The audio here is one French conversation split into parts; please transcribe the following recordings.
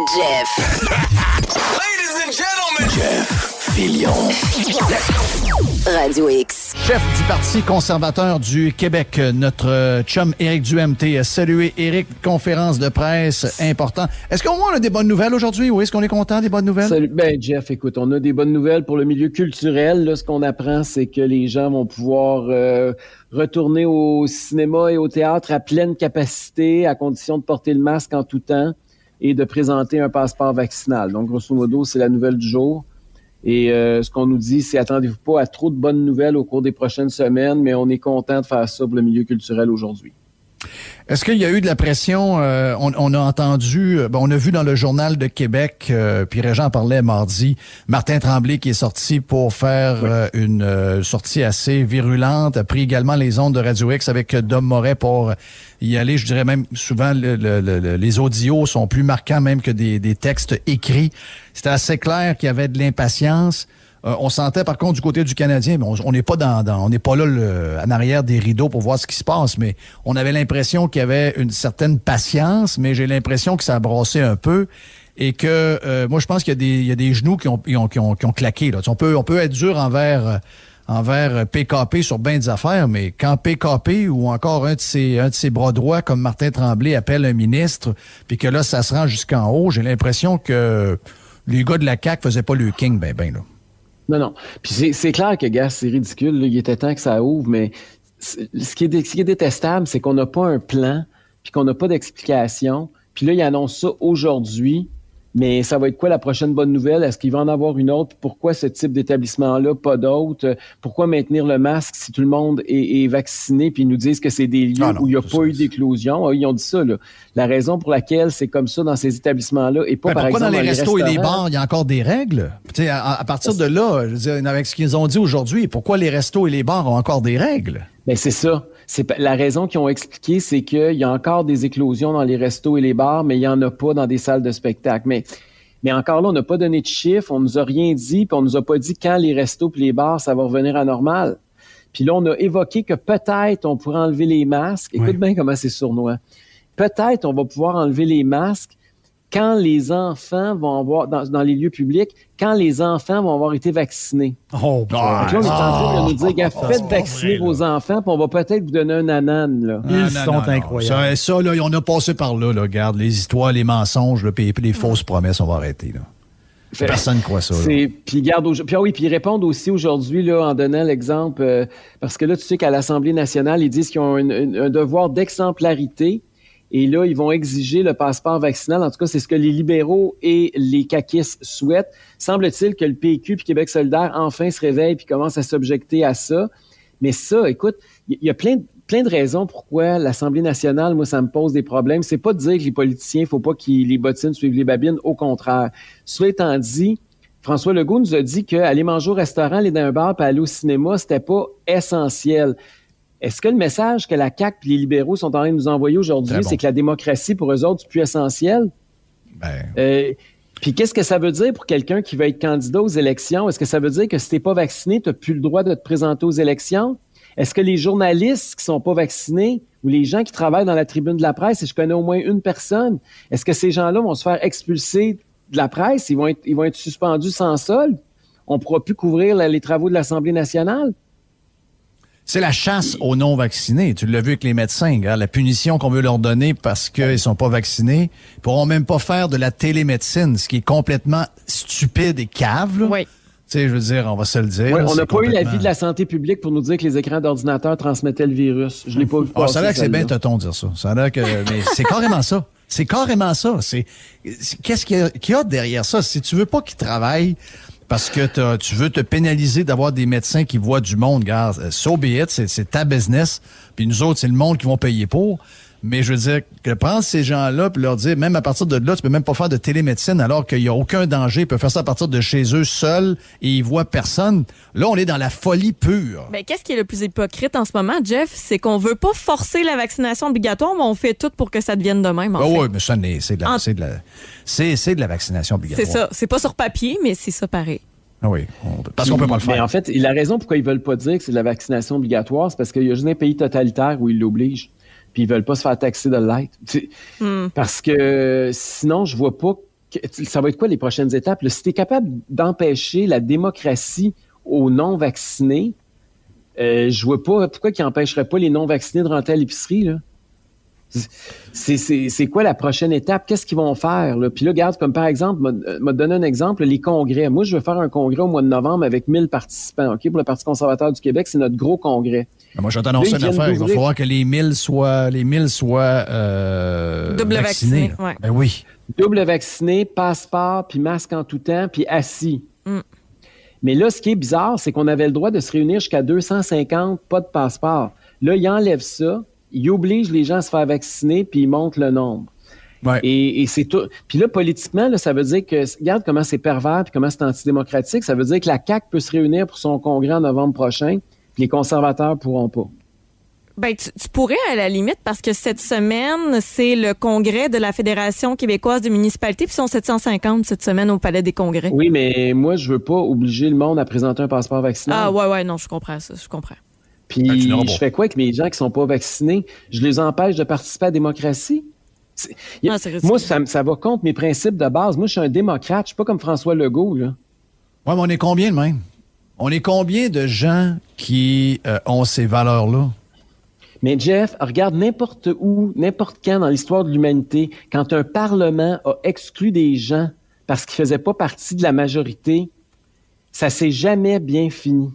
Jeff. Ladies and gentlemen. Jeff Fillion. Radio X. Chef du Parti conservateur du Québec, notre chum Éric Duhamel. Saluez Éric, conférence de presse important. Est-ce qu'au moins on a des bonnes nouvelles aujourd'hui? Oui, est-ce qu'on est content des bonnes nouvelles? Salut. Ben Jeff, écoute, on a des bonnes nouvelles pour le milieu culturel. Là, ce qu'on apprend, c'est que les gens vont pouvoir retourner au cinéma et au théâtre à pleine capacité, à condition de porter le masque en tout temps et de présenter un passeport vaccinal. Donc, grosso modo, c'est la nouvelle du jour. Et ce qu'on nous dit, c'est attendez-vous pas à trop de bonnes nouvelles au cours des prochaines semaines, mais on est content de faire ça pour le milieu culturel aujourd'hui. Est-ce qu'il y a eu de la pression? On a entendu, on a vu dans le Journal de Québec, puis Régent en parlait mardi, Martin Tremblay qui est sorti pour faire une sortie assez virulente, a pris également les ondes de Radio X avec Dom Moret pour y aller. Je dirais même souvent les audios sont plus marquants même que des textes écrits. C'était assez clair qu'il y avait de l'impatience. On sentait par contre du côté du Canadien, mais on n'est pas on n'est pas là en arrière des rideaux pour voir ce qui se passe, mais on avait l'impression qu'il y avait une certaine patience, mais j'ai l'impression que ça a brassé un peu et que moi je pense qu'il y a des genoux qui ont claqué là. On peut être dur envers PKP sur bien des affaires, mais quand PKP ou encore un de ses bras droits comme Martin Tremblay appelle un ministre, puis que là ça se rend jusqu'en haut, j'ai l'impression que les gars de la CAQ faisaient pas le king ben là. Non. Puis c'est clair que, gars, c'est ridicule. Là. Il était temps que ça ouvre, mais ce qui est détestable, c'est qu'on n'a pas un plan, puis qu'on n'a pas d'explication. Puis là, il annonce ça aujourd'hui, mais ça va être quoi la prochaine bonne nouvelle? Est-ce qu'il va en avoir une autre? Pourquoi ce type d'établissement-là, pas d'autres? Pourquoi maintenir le masque si tout le monde est vacciné? Puis ils nous disent que c'est des lieux où il n'y a pas eu d'éclosion. Ah, ils ont dit ça, là. La raison pour laquelle c'est comme ça dans ces établissements-là et pas, par exemple, dans les restos et les bars, il y a encore des règles? À partir de là, je veux dire, avec ce qu'ils ont dit aujourd'hui, pourquoi les restos et les bars ont encore des règles? Ben c'est ça. La raison qu'ils ont expliqué, c'est qu'il y a encore des éclosions dans les restos et les bars, mais il n'y en a pas dans des salles de spectacle. Mais encore là, on n'a pas donné de chiffres, on nous a rien dit, puis on nous a pas dit quand les restos et les bars, ça va revenir à normal. Puis là, on a évoqué que peut-être on pourrait enlever les masques. Écoute bien comment c'est sournois. Peut-être on va pouvoir enlever les masques quand les enfants vont avoir, dans les lieux publics, quand les enfants vont avoir été vaccinés. Donc là, on est en train de nous dire, faites vacciner vos enfants, puis on va peut-être vous donner un ananas, là. Ils sont incroyables. Ça, là, on a passé par là, regarde, les histoires, les mensonges, puis les fausses promesses, on va arrêter, là. Personne ne croit ça. Puis ils répondent aussi aujourd'hui là, en donnant l'exemple, parce que là, tu sais qu'à l'Assemblée nationale, ils disent qu'ils ont un devoir d'exemplarité. Et là, ils vont exiger le passeport vaccinal. En tout cas, c'est ce que les libéraux et les caquistes souhaitent. Semble-t-il que le PQ puis Québec solidaire enfin se réveille puis commence à s'objecter à ça. Mais ça, écoute, il y a plein de raisons pourquoi l'Assemblée nationale, moi, ça me pose des problèmes. C'est pas de dire que les politiciens, faut pas qu'ils les bottines suivent les babines. Au contraire. Cela étant dit, François Legault nous a dit qu'aller manger au restaurant, aller dans un bar puis aller au cinéma, c'était pas essentiel. Est-ce que le message que la CAQ et les libéraux sont en train de nous envoyer aujourd'hui, c'est que la démocratie, pour eux autres, c'est plus essentiel? Puis qu'est-ce que ça veut dire pour quelqu'un qui veut être candidat aux élections? Est-ce que ça veut dire que si t'es pas vacciné, t'as plus le droit de te présenter aux élections? Est-ce que les journalistes qui sont pas vaccinés ou les gens qui travaillent dans la tribune de la presse, et je connais au moins une personne, est-ce que ces gens-là vont se faire expulser de la presse? Ils vont être suspendus sans solde? On pourra plus couvrir les travaux de l'Assemblée nationale? C'est la chasse aux non-vaccinés. Tu l'as vu avec les médecins. Regarde, la punition qu'on veut leur donner parce qu'ils sont pas vaccinés, ils pourront même pas faire de la télémédecine, ce qui est complètement stupide et cave. Là. Oui. Tu sais, je veux dire, on va se le dire. Oui, là, on n'a pas eu l'avis de la santé publique pour nous dire que les écrans d'ordinateur transmettaient le virus. Je l'ai pas vu passer. Ça a l'air que c'est bien tonton de dire ça. Ça a l'air que, mais c'est carrément ça. C'est carrément ça. Qu'est-ce qu'il y a derrière ça? Si tu veux pas qu'ils travaillent parce que tu veux te pénaliser d'avoir des médecins qui voient du monde, regarde, so be it, c'est ta business, puis nous autres, c'est le monde qui vont payer pour. Mais je veux dire, que prendre ces gens-là puis leur dire, même à partir de là, tu peux même pas faire de télémédecine alors qu'il y a aucun danger, ils peuvent faire ça à partir de chez eux seuls et ils voient personne. Là, on est dans la folie pure. Ben, qu'est-ce qui est le plus hypocrite en ce moment, Jeff? C'est qu'on veut pas forcer la vaccination obligatoire, mais on fait tout pour que ça devienne de même, en fait. Oui, mais ça, c'est de la vaccination obligatoire. C'est ça. C'est pas sur papier, mais c'est ça pareil. Oui, parce qu'on peut pas le faire. Mais en fait, la raison pourquoi ils veulent pas dire que c'est de la vaccination obligatoire, c'est parce qu'il y a juste un pays totalitaire où ils l'obligent. Puis ils veulent pas se faire taxer de l'être. Parce que sinon, je vois pas ça va être quoi les prochaines étapes? Là? Si tu es capable d'empêcher la démocratie aux non-vaccinés, je vois pas pourquoi ils n'empêcheraient pas les non-vaccinés de rentrer à l'épicerie, là. C'est quoi la prochaine étape? Qu'est-ce qu'ils vont faire? Là? Puis là, regarde, comme par exemple, m'a donné un exemple, les congrès. Moi, je veux faire un congrès au mois de novembre avec 1000 participants. OK? Pour le Parti conservateur du Québec, c'est notre gros congrès. Moi, je vais t'annoncer une affaire. Il va falloir que les 1000 soient double vaccinés. Ouais. Ben oui. Double vacciné, passeport, puis masque en tout temps, puis assis. Mais là, ce qui est bizarre, c'est qu'on avait le droit de se réunir jusqu'à 250, pas de passeport. Là, ils enlèvent ça. Il oblige les gens à se faire vacciner, puis il monte le nombre. Ouais. Et c'est tout. Puis là, politiquement, là, ça veut dire que, regarde comment c'est pervers, puis comment c'est antidémocratique, ça veut dire que la CAQ peut se réunir pour son congrès en novembre prochain, puis les conservateurs pourront pas. Ben, tu pourrais, à la limite, parce que cette semaine, c'est le congrès de la Fédération québécoise des municipalités, puis ils sont 750 cette semaine au Palais des Congrès. Oui, mais moi, je veux pas obliger le monde à présenter un passeport vaccinal. Ah, ouais, non, je comprends ça, je comprends. Puis, je fais quoi avec mes gens qui sont pas vaccinés? Je les empêche de participer à la démocratie? Moi, ça va contre mes principes de base. Moi, je suis un démocrate. Je suis pas comme François Legault, là. Ouais, mais on est combien de même? On est combien de gens qui ont ces valeurs-là? Mais Jeff, regarde n'importe où, n'importe quand dans l'histoire de l'humanité, quand un Parlement a exclu des gens parce qu'ils faisaient pas partie de la majorité, ça s'est jamais bien fini.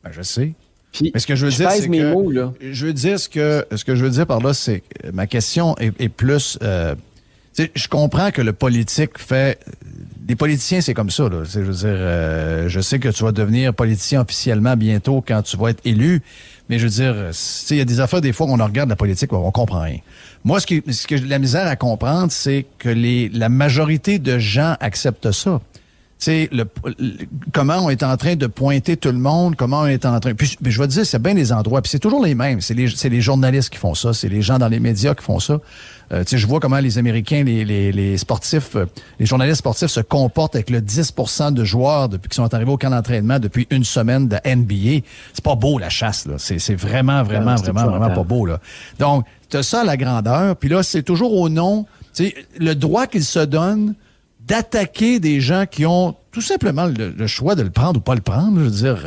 Ben, je sais. Puis, mais ce que je veux dire, c'est mes que mots, là. je veux dire ce que je veux dire par là, c'est que ma question est plus. Je comprends que le politique fait. Les politiciens, c'est comme ça, là. Je veux dire, je sais que tu vas devenir politicien officiellement bientôt quand tu vas être élu, mais je veux dire, il y a des affaires des fois qu'on regarde la politique, on comprend rien. Moi, ce que j'ai de la misère à comprendre, c'est que la majorité de gens acceptent ça. Tu sais, comment on est en train de pointer tout le monde, comment on est en train... Puis je vais te dire, c'est bien des endroits, puis c'est toujours les mêmes. C'est les journalistes qui font ça, c'est les gens dans les médias qui font ça. Tu sais, je vois comment les Américains, les sportifs, les journalistes sportifs se comportent avec le 10% de joueurs depuis qu'ils sont arrivés au camp d'entraînement depuis une semaine de NBA. C'est pas beau, la chasse, là. C'est vraiment pas beau, là. Donc, t'as ça à la grandeur, puis là, c'est toujours au nom... Tu sais, le droit qu'ils se donnent d'attaquer des gens qui ont tout simplement le choix de le prendre ou pas le prendre. Je veux dire,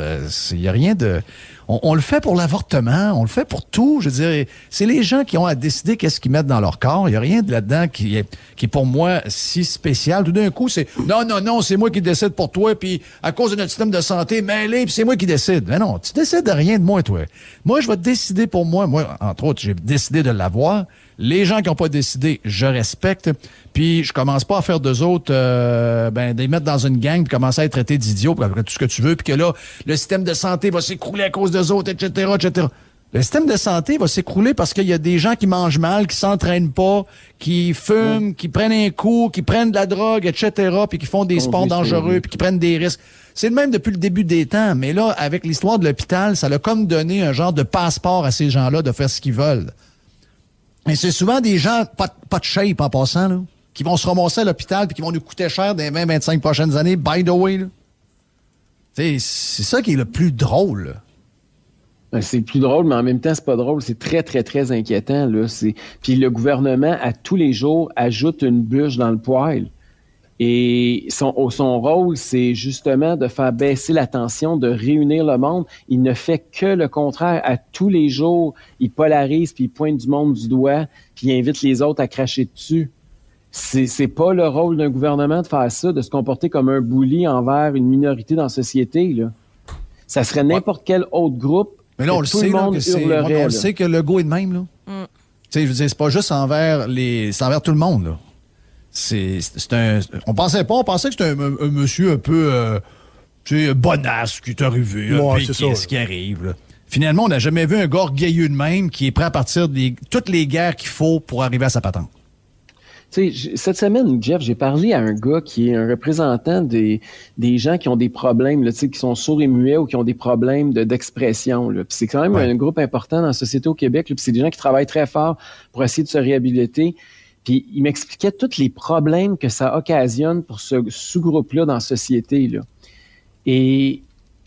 il y a rien de... On le fait pour l'avortement, on le fait pour tout. Je veux dire, c'est les gens qui ont à décider qu'est-ce qu'ils mettent dans leur corps. Il y a rien de là-dedans qui est pour moi si spécial. Tout d'un coup, c'est non, c'est moi qui décide pour toi, puis à cause de notre système de santé, mêlé, puis c'est moi qui décide. Mais non, tu décides de rien de moi, toi. Moi, je vais décider pour moi. Moi, entre autres, j'ai décidé de l'avoir. Les gens qui n'ont pas décidé, je respecte. Puis je commence pas à faire d'eux autres, de les mettre dans une gang, puis commencer à être traité d'idiots, puis après tout ce que tu veux, puis que là, le système de santé va s'écrouler à cause d'eux autres, etc., etc. Le système de santé va s'écrouler parce qu'il y a des gens qui mangent mal, qui s'entraînent pas, qui fument, qui prennent un coup, qui prennent de la drogue, etc., puis qui font des sports dangereux, puis qui prennent des risques. C'est le même depuis le début des temps, mais là, avec l'histoire de l'hôpital, ça l'a comme donné un genre de passeport à ces gens-là de faire ce qu'ils veulent. Mais c'est souvent des gens pas de shape en passant, là, qui vont se ramasser à l'hôpital puis qui vont nous coûter cher dans les 20-25 prochaines années, by the way. C'est ça qui est le plus drôle. C'est plus drôle, mais en même temps, c'est pas drôle. C'est très, très, très inquiétant, là. Puis le gouvernement, à tous les jours, ajoute une bûche dans le poêle. Et son rôle, c'est justement de faire baisser la tension, de réunir le monde. Il ne fait que le contraire. À tous les jours, il polarise, puis il pointe du monde du doigt, puis il invite les autres à cracher dessus. C'est pas le rôle d'un gouvernement de faire ça, de se comporter comme un bully envers une minorité dans la société, là. Ça serait n'importe quel autre groupe. Mais là, on le sait, on le sait que le go est de même, là. Tu sais, je veux dire, c'est pas juste c'est envers tout le monde, là. On pensait que c'était un monsieur un peu, bonasse qui est arrivé, ce qui arrive, là. Finalement, on n'a jamais vu un gars orgueilleux de même qui est prêt à partir de toutes les guerres qu'il faut pour arriver à sa patente. Tu sais, cette semaine, Jeff, j'ai parlé à un gars qui est un représentant des gens qui ont des problèmes, là, tu sais, qui sont sourds et muets ou qui ont des problèmes d'expression, là. Puis c'est quand même un groupe important dans la société au Québec, là. Puis c'est des gens qui travaillent très fort pour essayer de se réhabiliter. Puis il m'expliquait tous les problèmes que ça occasionne pour ce sous-groupe-là dans la société, là. Et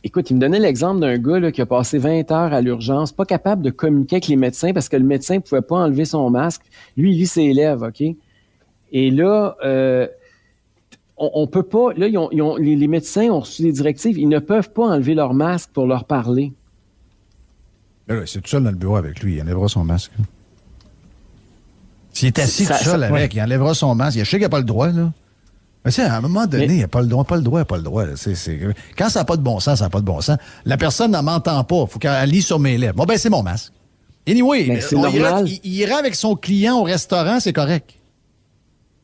écoute, il me donnait l'exemple d'un gars là, qui a passé 20 heures à l'urgence, pas capable de communiquer avec les médecins parce que le médecin pouvait pas enlever son masque. Lui, il lit ses lèvres, OK? Et là, on peut pas, là, les médecins ont reçu des directives, ils ne peuvent pas enlever leur masque pour leur parler. Ben là, c'est tout seul dans le bureau avec lui, il enlèvera son masque. S'il est assis tout seul avec, il enlèvera son masque. Je sais qu'il n'a pas le droit, là. Mais à un moment donné, il n'a pas le droit, là. Quand ça n'a pas de bon sens, ça n'a pas de bon sens. La personne ne m'entend pas, il faut qu'elle lit sur mes lèvres. Bon, ben, c'est mon masque. Anyway, c'est normal. Il ira avec son client au restaurant, c'est correct.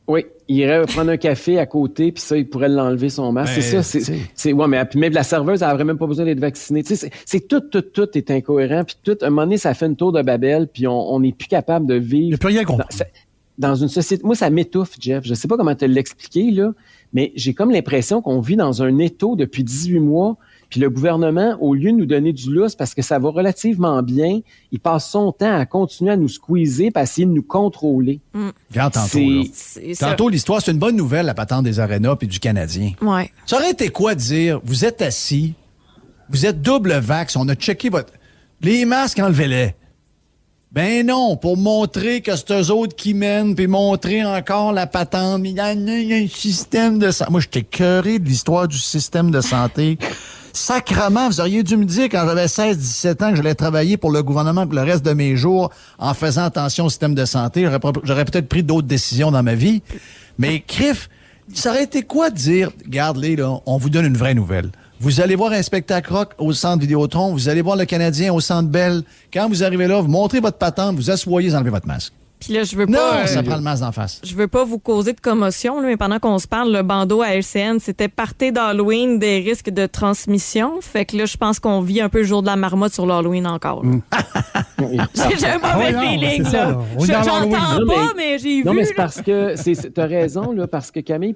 Oui, il irait prendre un café à côté, puis ça, il pourrait l'enlever son masque. Ben, c'est ça, ouais, mais même la serveuse, elle n'aurait même pas besoin d'être vaccinée. Tu sais, c'est tout est incohérent, puis tout, à un moment donné, ça fait une tour de Babel, puis on n'est plus capable de vivre. Il n'y a plus rien compris. Dans une société, moi, ça m'étouffe, Jeff. Je sais pas comment te l'expliquer, là, mais j'ai comme l'impression qu'on vit dans un étau depuis 18 mois, puis le gouvernement, au lieu de nous donner du lousse parce que ça va relativement bien, il passe son temps à continuer à nous squeezer puis à essayer de nous contrôler. Regarde tantôt, l'histoire, c'est une bonne nouvelle, la patente des arénas puis du Canadien. Ouais. Ça aurait été quoi de dire, vous êtes assis, vous êtes double vax, on a checké votre... Les masques, enlevez-les. Ben non, pour montrer que c'est eux autres qui mènent, puis montrer encore la patente. Il y a un système de santé. Moi, j'étais écœuré de l'histoire du système de santé. Sacrement, vous auriez dû me dire quand j'avais 16-17 ans que j'allais travailler pour le gouvernement pour le reste de mes jours en faisant attention au système de santé. J'aurais peut-être pris d'autres décisions dans ma vie. Mais crif, ça aurait été quoi de dire, regarde-les, là, on vous donne une vraie nouvelle. Vous allez voir un spectacle rock au centre Vidéotron, vous allez voir le Canadien au centre Bell. Quand vous arrivez là, vous montrez votre patente, vous asseyez, vous enlevez votre masque. Puis là, je veux Non, pas. ça prend le masque d'en face. Je veux pas vous causer de commotion, là, mais pendant qu'on se parle, le bandeau à LCN, c'était party d'Halloween des risques de transmission. Fait que là, je pense qu'on vit un peu le jour de la marmotte sur l'Halloween encore. J'ai un mauvais feeling, là. J'entends pas, mais j'ai vu. Non, mais c'est parce que t'as raison, là, parce que Camille,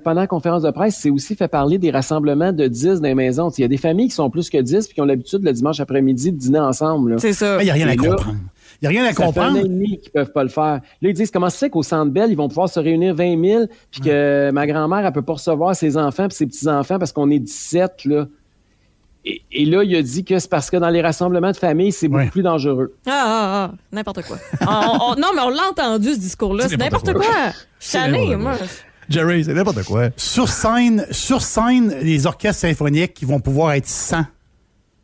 pendant la conférence de presse, c'est aussi fait parler des rassemblements de 10 dans les maisons. Il y a des familles qui sont plus que 10 puis qui ont l'habitude le dimanche après-midi de dîner ensemble. Là. C'est ça. Il n'y a rien à comprendre. Il n'y a rien à comprendre. Ça fait un an et demi qu'ils peuvent pas le faire. Là, ils disent, comment c'est qu'au Centre Bell, ils vont pouvoir se réunir 20 000 puis que ma grand-mère, elle peut pas recevoir ses enfants puis ses petits-enfants parce qu'on est 17, là. Et là, il a dit que c'est parce que dans les rassemblements de famille, c'est beaucoup plus dangereux. N'importe quoi. Non, mais on l'a entendu, ce discours-là. C'est n'importe quoi. Je suis tannée, moi. Jerry, c'est n'importe quoi. Sur scène, les orchestres symphoniques, ils vont pouvoir être 100.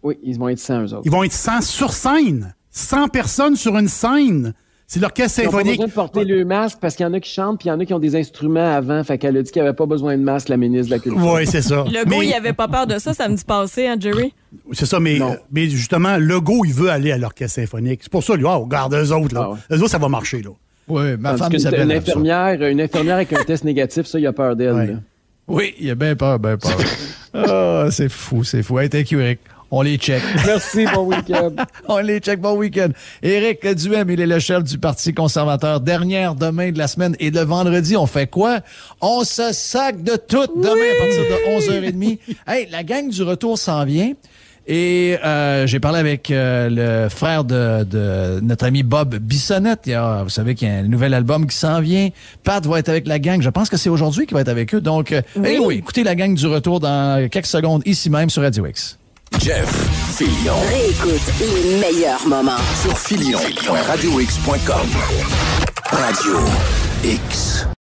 Oui, ils vont être 100, eux autres. Ils vont être 100 sur scène. 100 personnes sur une scène. C'est l'orchestre symphonique. Ils n'ont pas besoin de porter le masque parce qu'il y en a qui chantent puis il y en a qui ont des instruments avant. Fait qu'elle a dit qu'il n'y avait pas besoin de masque, la ministre de la Culture. Oui, c'est ça. Legault, il avait pas peur de ça samedi passé, hein, Jerry? C'est ça, mais justement, Legault, il veut aller à l'orchestre symphonique. C'est pour ça, lui, regarde eux autres, là. Eux autres, ça va marcher, là. Oui, ma femme s'appelle une infirmière avec un test négatif, ça, il a peur d'elle. Ouais. Oui, il a bien peur. C'est fou. Hey, thank you, Eric. On les check. Merci, bon week-end. On les check, bon week-end. Éric Duhem, il est le chef du Parti conservateur. Dernière demain de la semaine. Et le vendredi, on fait quoi? On se sac de tout demain à partir de 11h30. Hey, la gang du retour s'en vient. Et j'ai parlé avec le frère de notre ami Bob Bissonnette. Vous savez qu'il y a un nouvel album qui s'en vient. Pat va être avec la gang. Je pense que c'est aujourd'hui qu'il va être avec eux. Donc, oui, écoutez la gang du retour dans quelques secondes ici même sur Radio X. Jeff Fillion. Réécoute les meilleurs moments sur Fillion.radiox.com. Radio X.